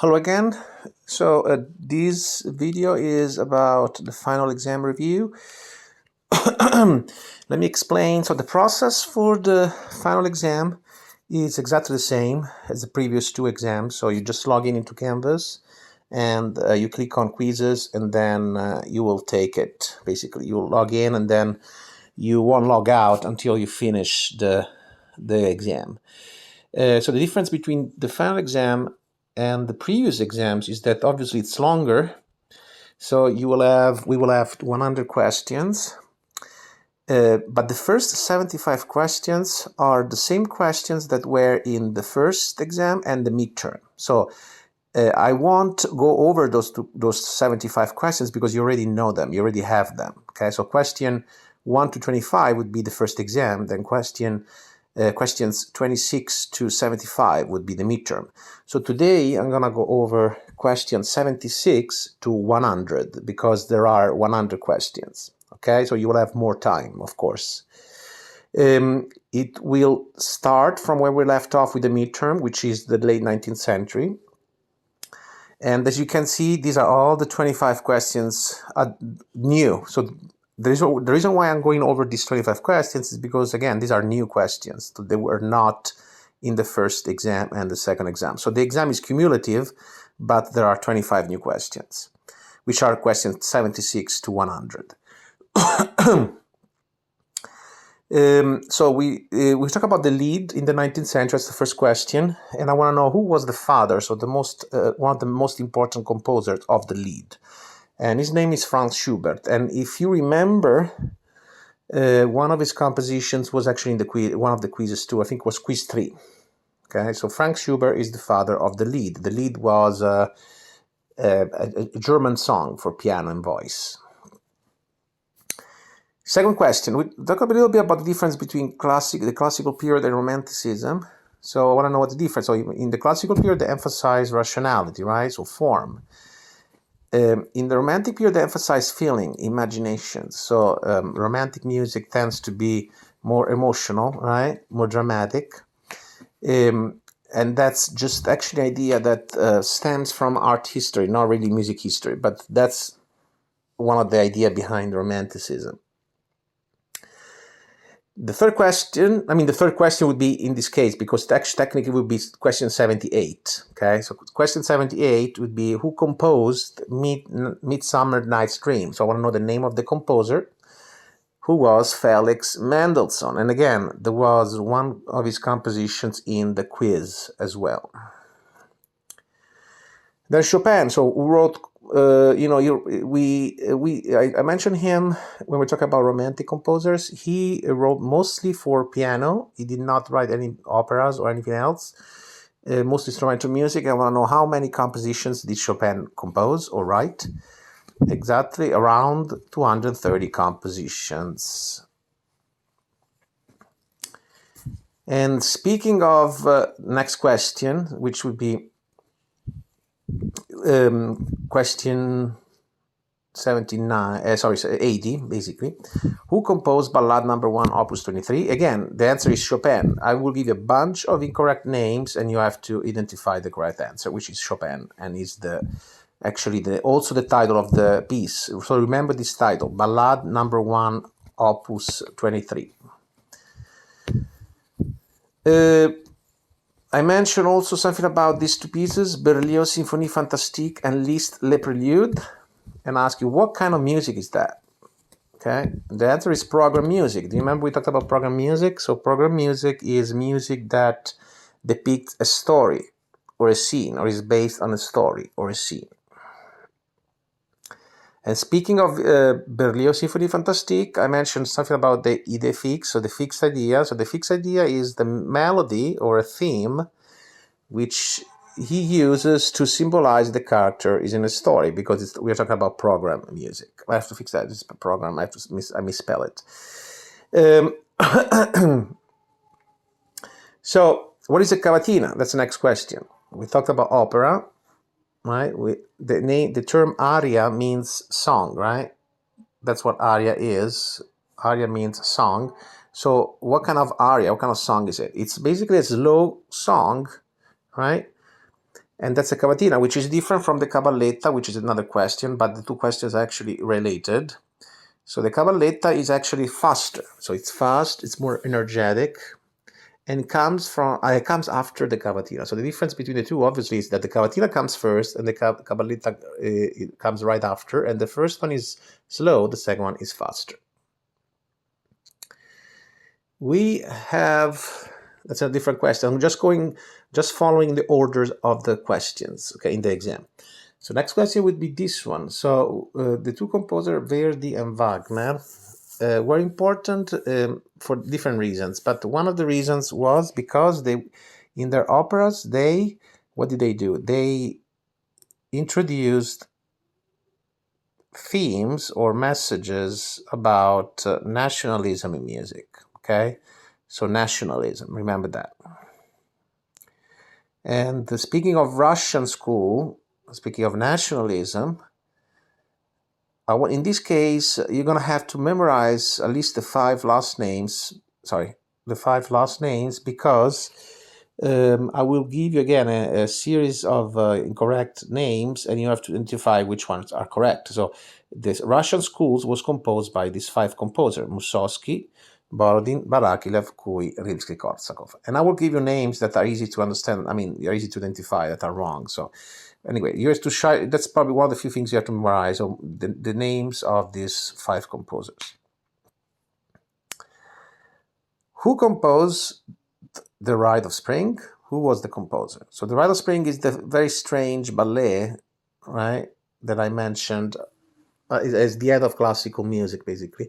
Hello again. This video is about the final exam review. Let me explain. So the process for the final exam is exactly the same as the previous two exams. So you just log in into Canvas and you click on quizzes, and then you will take it. Basically, you will log in and then you won't log out until you finish the exam. So the difference between the final exam and the previous exams is that obviously it's longer. So we will have 100 questions, but the first 75 questions are the same questions that were in the first exam and the midterm. So I won't go over those 75 questions because you already know them, you already have them. Okay, so question 1 to 25 would be the first exam, then questions 26 to 75 would be the midterm. So today I'm going to go over questions 76 to 100 because there are 100 questions. Okay, so you will have more time, of course. It will start from where we left off with the midterm, which is the late 19th century. And as you can see, these are all the 25 questions new. So the reason why I'm going over these 25 questions is because, again, these are new questions. So they were not in the first exam and the second exam. So the exam is cumulative, but there are 25 new questions, which are questions 76 to 100. So we talk about the lead in the 19th century. That's the first question, and I want to know who was the father. So one of the most important composers of the lead, and his name is Franz Schubert. And if you remember, one of his compositions was actually in the one of the quizzes too. I think it was quiz 3. Okay, so Franz Schubert is the father of the lead. The lead was a German song for piano and voice. Second question, we talk a little bit about the difference between the classical period and Romanticism. So I want to know what the difference. So in the classical period, they emphasize rationality, right? So form. In the Romantic period, they emphasize feeling, imagination. So Romantic music tends to be more emotional, right? More dramatic. And that's just actually an idea that stems from art history, not really music history, but that's one of the ideas behind Romanticism. The third question would be in this case, because technically would be question 78. Okay, so question 78 would be who composed Midsummer Night's Dream. So I want to know the name of the composer, who was Felix Mendelssohn. And again, there was one of his compositions in the quiz as well. Then Chopin, so who wrote, I mentioned him when we talk about Romantic composers. He wrote mostly for piano. He did not write any operas or anything else, mostly instrumental music. I want to know how many compositions did Chopin compose or write. Exactly around 230 compositions. And speaking of next question, which would be question 80, basically. Who composed Ballade number 1, Opus 23? Again, the answer is Chopin. I will give you a bunch of incorrect names, and you have to identify the correct answer, which is Chopin, and is also the title of the piece. So remember this title, Ballade number 1, Opus 23. I mentioned also something about these two pieces, Berlioz Symphonie Fantastique and Liszt Le Prélude, and ask you, what kind of music is that? Okay, the answer is program music. Do you remember we talked about program music? So program music is music that depicts a story or a scene, or is based on a story or a scene. And speaking of Berlioz Symphonie Fantastique, I mentioned something about the idée fixe, so the fixed idea. So the fixed idea is the melody or a theme which he uses to symbolize the character is in a story, because we're talking about program music. I have to fix that. It's a program. I misspell it. So what is a cavatina? That's the next question. We talked about opera. Right, the term aria means song, right? That's what aria is. Aria means song. So what kind of aria, what kind of song is it? It's basically a slow song, right? And that's a cavatina, which is different from the cavalletta, which is another question, but the two questions are actually related. So the cavalletta is actually faster. So it's fast, it's more energetic, and it comes after the cavatina. So the difference between the two, obviously, is that the cavatina comes first and the cavalletta it comes right after. And the first one is slow, the second one is faster. We have, that's a different question. I'm just following the orders of the questions, okay, in the exam. So next question would be this one. So the two composers, Verdi and Wagner, were important for different reasons. But one of the reasons was because in their operas, what did they do? They introduced themes or messages about nationalism in music. Okay, so nationalism, remember that. And speaking of Russian school, speaking of nationalism, in this case, you're going to have to memorize at least the five last names, because I will give you again a series of incorrect names, and you have to identify which ones are correct. So the Russian schools was composed by these five composers: Mussorgsky, Borodin, Barakilev, Kui, Rimsky-Korsakov. And I will give you names that are easy to understand. I mean, they're easy to identify that are wrong. So anyway, you have to that's probably one of the few things you have to memorize, so the names of these five composers. Who composed The Rite of Spring? Who was the composer? So The Rite of Spring is the very strange ballet, right, that I mentioned as the end of classical music, basically.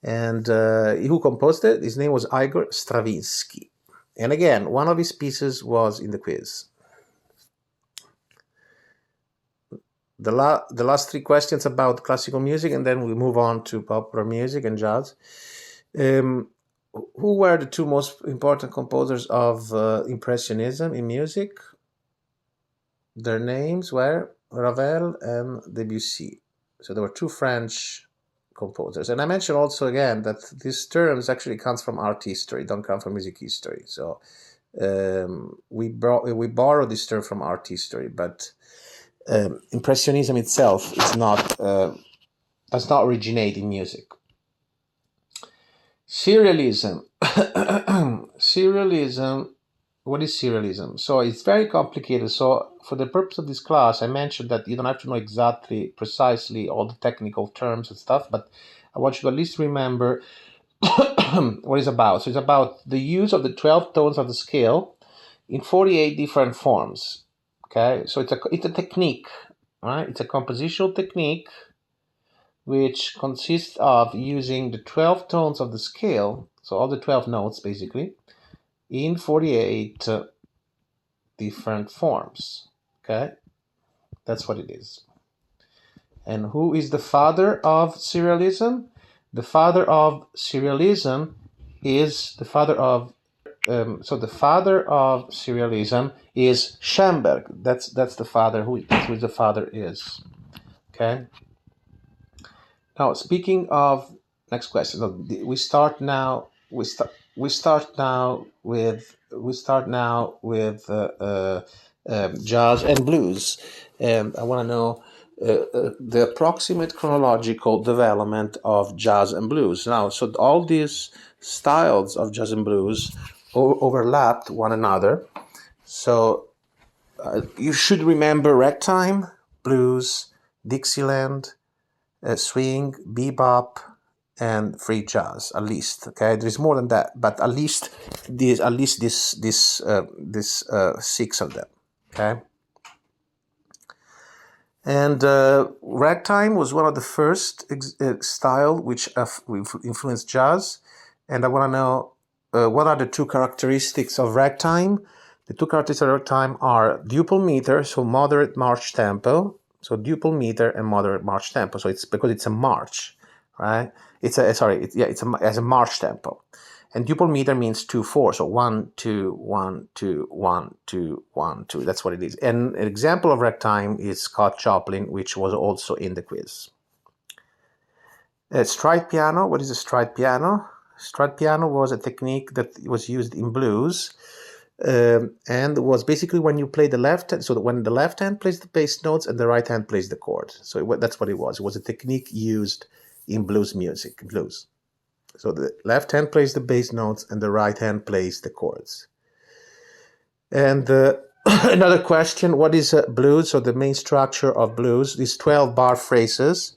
And who composed it? His name was Igor Stravinsky. And again, one of his pieces was in the quiz. The last three questions about classical music, and then we move on to popular music and jazz. Who were the two most important composers of Impressionism in music? Their names were Ravel and Debussy. So there were two French composers. And I mentioned also again that these terms actually comes from art history, don't come from music history. So we borrow this term from art history, but Impressionism itself is does not originate in music. Serialism. Serialism. What is serialism? So it's very complicated. So for the purpose of this class, I mentioned that you don't have to know exactly, precisely all the technical terms and stuff, but I want you to at least remember what it's about. So it's about the use of the 12 tones of the scale in 48 different forms. Okay, so it's a technique, right? It's a compositional technique which consists of using the 12 tones of the scale, so all the 12 notes basically, in 48 different forms. Okay, that's what it is. And who is the father of serialism? The father of serialism is the father of the father of serialism is Schoenberg. That's the father. That's who the father is. Okay. Now, speaking of next question, we start now. We start now with jazz and blues, and I want to know the approximate chronological development of jazz and blues. Now, so all these styles of jazz and blues overlapped one another. So you should remember ragtime, blues, Dixieland, swing, bebop, and free jazz. At least, okay. There is more than that, but at least this 6 of them. Okay. And ragtime was one of the first style which influenced jazz. And I want to know what are the two characteristics of ragtime. The two characteristics of ragtime are duple meter, so moderate march tempo. So duple meter and moderate march tempo. So it's because it's a march, right? It's a march tempo. And duple meter means 2/4, so 1 2 1 2 1 2 1 2. That's what it is. And an example of ragtime is Scott Joplin, which was also in the quiz. Stride piano. What is a stride piano? Stride piano was a technique that was used in blues and was basically when you play the left hand, so that when the left hand plays the bass notes and the right hand plays the chord. So that's what it was. It was a technique used in blues music, blues. So the left hand plays the bass notes and the right hand plays the chords. And another question, what is blues? So the main structure of blues is 12 bar phrases.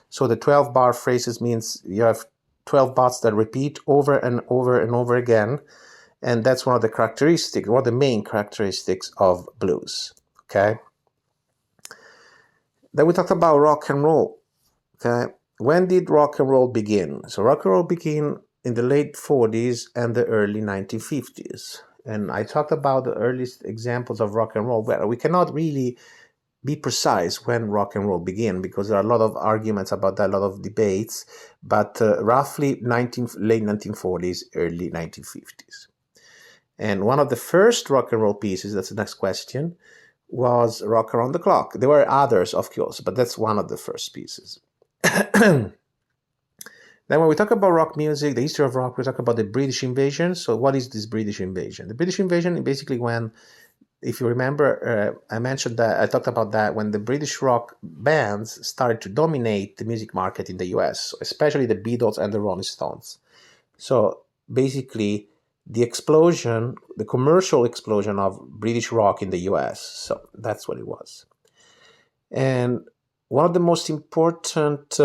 So the 12 bar phrases means you have 12 bars that repeat over and over and over again. And that's one of the characteristics, one of the main characteristics of blues, okay? Then we talked about rock and roll, okay? When did rock and roll begin? So rock and roll began in the late 40s and the early 1950s. And I talked about the earliest examples of rock and roll, but we cannot really be precise when rock and roll began because there are a lot of arguments about that, a lot of debates, but roughly late 1940s, early 1950s. And one of the first rock and roll pieces, that's the next question, was Rock Around the Clock. There were others, of course, but that's one of the first pieces. Then when we talk about rock music, the history of rock, we talk about the British invasion. So what is this British invasion? The British invasion is basically when, if you remember, I talked about that when the British rock bands started to dominate the music market in the US, especially the Beatles and the Rolling Stones. So basically, the explosion, the commercial explosion of British rock in the US. So that's what it was. And one of the most important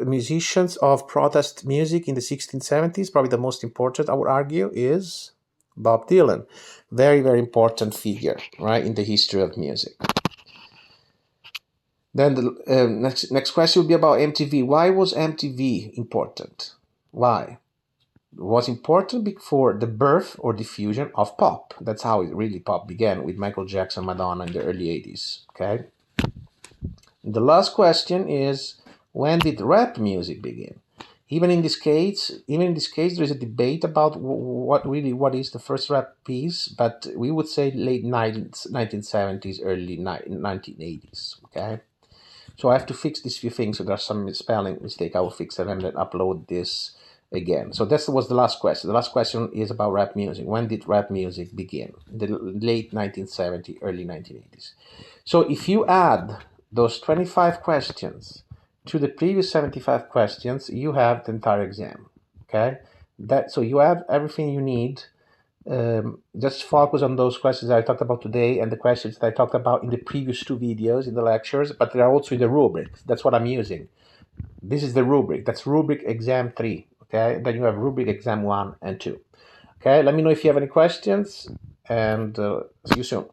musicians of protest music in the 1670s, probably the most important, I would argue, is Bob Dylan. Very, very important figure, right, in the history of music. Then the next question would be about MTV. Why was MTV important? Why? It was important for the birth or diffusion of pop. That's how it really pop began with Michael Jackson, Madonna in the early 80s, okay? The last question is, when did rap music begin? Even in this case, there is a debate about what is the first rap piece, but we would say late 1970s, early 1980s, okay? So I have to fix these few things, so there's some spelling mistake. I will fix them and then upload this again. So that was the last question. The last question is about rap music. When did rap music begin? The late 1970s, early 1980s. So if you add those 25 questions to the previous 75 questions, you have the entire exam, okay? So you have everything you need. Just focus on those questions that I talked about today and the questions that I talked about in the previous two videos in the lectures, but they are also in the rubric. That's what I'm using. This is the rubric. That's rubric exam 3, okay? Then you have rubric exam 1 and 2. Okay, let me know if you have any questions, and see you soon.